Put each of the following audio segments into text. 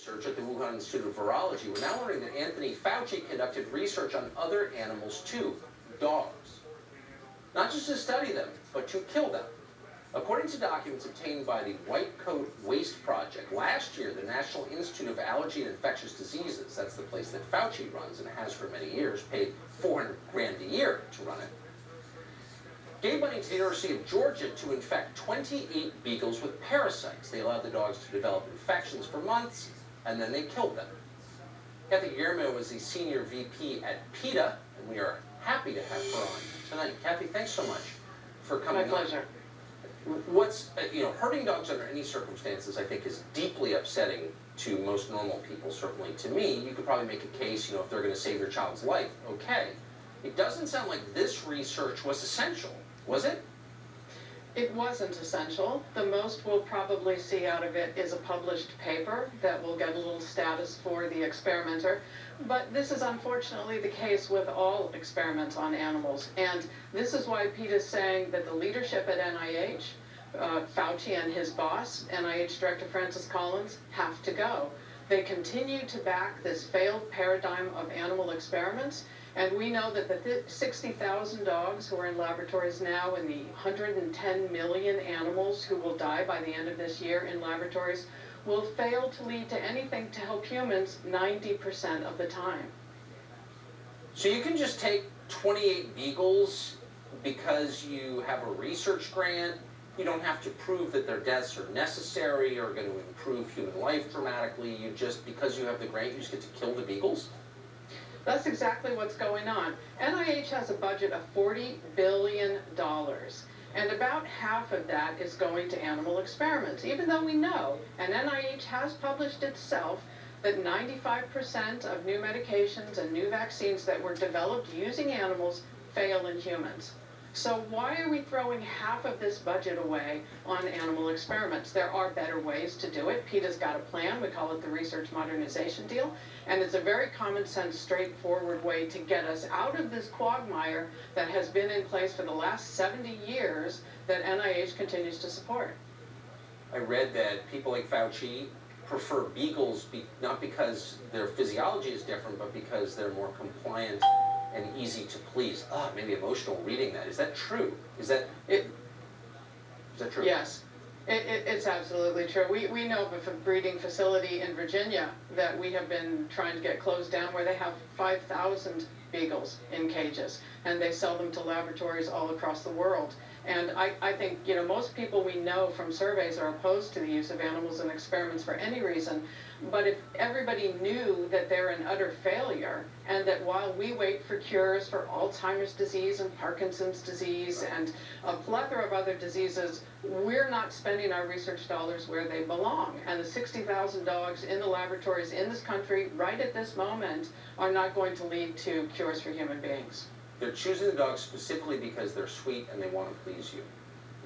Research at the Wuhan Institute of Virology, we're now learning that Anthony Fauci conducted research on other animals too, dogs. Not just to study them, but to kill them. According to documents obtained by the White Coat Waste Project, last year the National Institute of Allergy and Infectious Diseases, that's the place that Fauci runs and has for many years, paid $400 grand a year to run it, gave money to the University of Georgia to infect 28 beagles with parasites. They allowed the dogs to develop infections for months, and then they killed them. Kathy Guillermo is the senior VP at PETA, and we are happy to have her on tonight. Kathy, thanks so much for coming on. My pleasure. What's, hurting dogs under any circumstances, I think, is deeply upsetting to most normal people, certainly to me. You could probably make a case, if they're going to save your child's life, okay. It doesn't sound like this research was essential, was it? It wasn't essential. The most we'll probably see out of it is a published paper that will get a little status for the experimenter. But this is unfortunately the case with all experiments on animals. And this is why PETA is saying that the leadership at NIH, Fauci and his boss, NIH Director Francis Collins, have to go. They continue to back this failed paradigm of animal experiments. And we know that the 60,000 dogs who are in laboratories now and the 110 million animals who will die by the end of this year in laboratories will fail to lead to anything to help humans 90% of the time. So you can just take 28 beagles because you have a research grant. You don't have to prove that their deaths are necessary or going to improve human life dramatically. You just, because you have the grant, you just get to kill the beagles? That's exactly what's going on. NIH has a budget of $40 billion, and about half of that is going to animal experiments, even though we know, and NIH has published itself, that 95% of new medications and new vaccines that were developed using animals fail in humans. So why are we throwing half of this budget away on animal experiments? There are better ways to do it. PETA's got a plan. We call it the Research Modernization Deal. And it's a very common sense, straightforward way to get us out of this quagmire that has been in place for the last 70 years that NIH continues to support. I read that people like Fauci prefer beagles not because their physiology is different, but because they're more compliant and easy to please. Maybe emotional reading that. Is that true? Is that true? Yes. It's absolutely true. We know of a breeding facility in Virginia that we have been trying to get closed down where they have 5,000 beagles in cages, and they sell them to laboratories all across the world. And I think, most people we know from surveys are opposed to the use of animals in experiments for any reason. But if everybody knew that they're an utter failure, and that while we wait for cures for Alzheimer's disease and Parkinson's disease and a plethora of other diseases, we're not spending our research dollars where they belong. And the 60,000 dogs in the laboratories in this country right at this moment are not going to lead to cures for human beings. They're choosing the dogs specifically because they're sweet and they want to please you.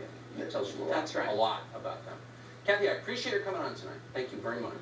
Yeah, that tells you a lot about them. Kathy, I appreciate your coming on tonight. Thank you very much.